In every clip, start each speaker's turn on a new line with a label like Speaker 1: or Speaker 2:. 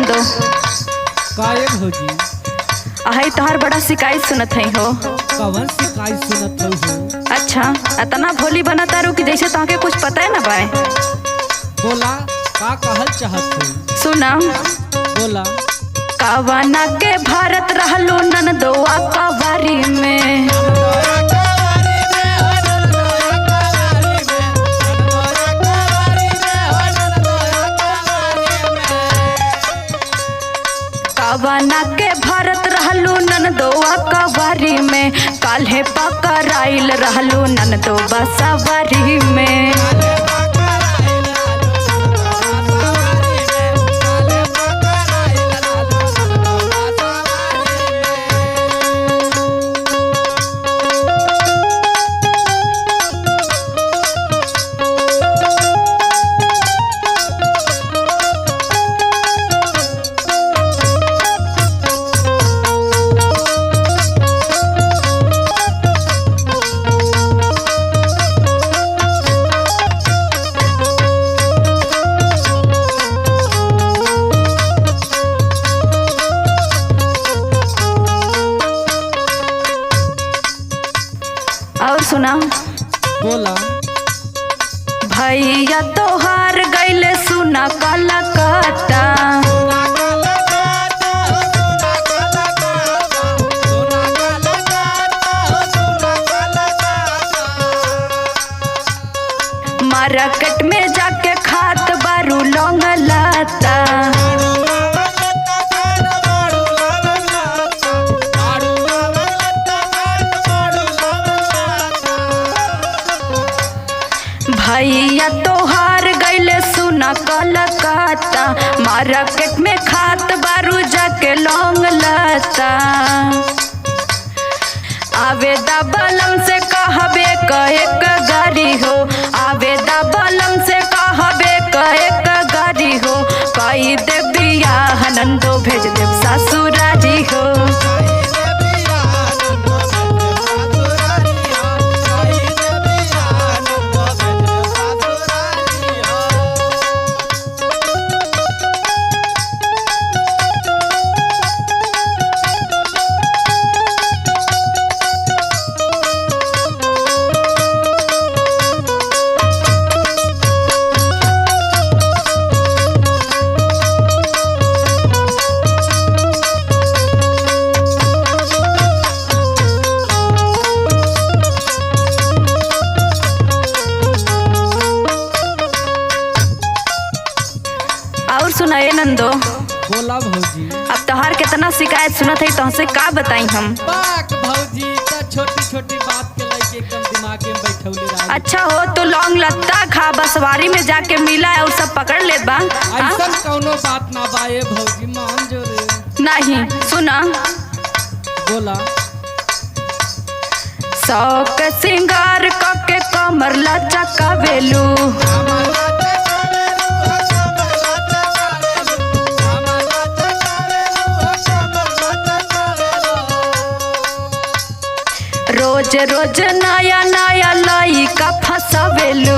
Speaker 1: नंदो।
Speaker 2: काहे भौजी?
Speaker 1: अहि तोहर बड़ा शिकायत सुनत है हो।
Speaker 2: कवन शिकायत सुनत हो?
Speaker 1: अच्छा, इतना भोली बनता रू कि जैसे तोहके कुछ पता है ना बाय।
Speaker 2: बोला का कहल चाहत हो?
Speaker 1: सुना।
Speaker 2: बोला।
Speaker 1: कवना के भारत रहलू ननदोआ कवारी में। कवना के भारत रहलू ननदोआ कवारी में। काल्हे पकड़ाइल रहलू ननदो बसवारी में। और सुना।
Speaker 2: बोला।
Speaker 1: भैया तोहार गैले सुना कलकत्ता। मार्केट में जाके खात बारू लौंग लाता। भैया तोहार गैले सुना कलकत्ता। मार्केट में खात बारू जाके लौंग लाता। आवेदा बलम से कहबे एक गाड़ी हो। आवेदा बलम से कहबे एक गाड़ी हो। कई दे बियाह नंदो भेज देव ससुरारी हो। और सुनाए नंदो।
Speaker 2: बोला भौजी।
Speaker 1: अब तोहार कितना शिकायत सुनत है तुमसे का बताई हम।
Speaker 2: बाक भौजी त छोटी छोटी बात के लेके एकदम दिमाग में बैठौले रहा।
Speaker 1: अच्छा हो तो लौंग लत्ता खा बसवारी में जाके मिला और सब पकड़ ले बा।
Speaker 2: ऐसा कौनो बात ना बाए भौजी, मान जो रे।
Speaker 1: नहीं सुना।
Speaker 2: बोला।
Speaker 1: शौक सिंगार कके कमर लचकावेलू। रोज रोज नया नया लइका फसावेलू।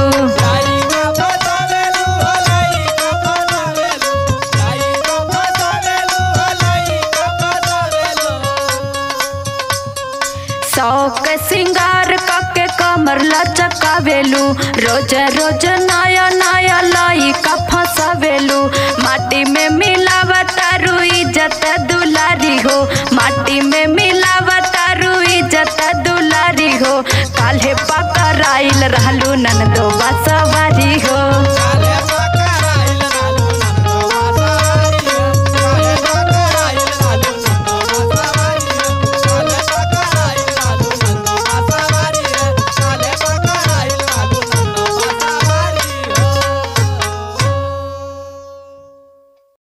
Speaker 1: शौक सिंगार कके कमर लचकावेलू। रोज रोज नया नया लइका फसावेलू। माटी में मिलावता रू इज्जत दुलारी हो। माटी में मिलावता रू इज्जत दुलारी हो। काल्हे पकड़ाइल रहलू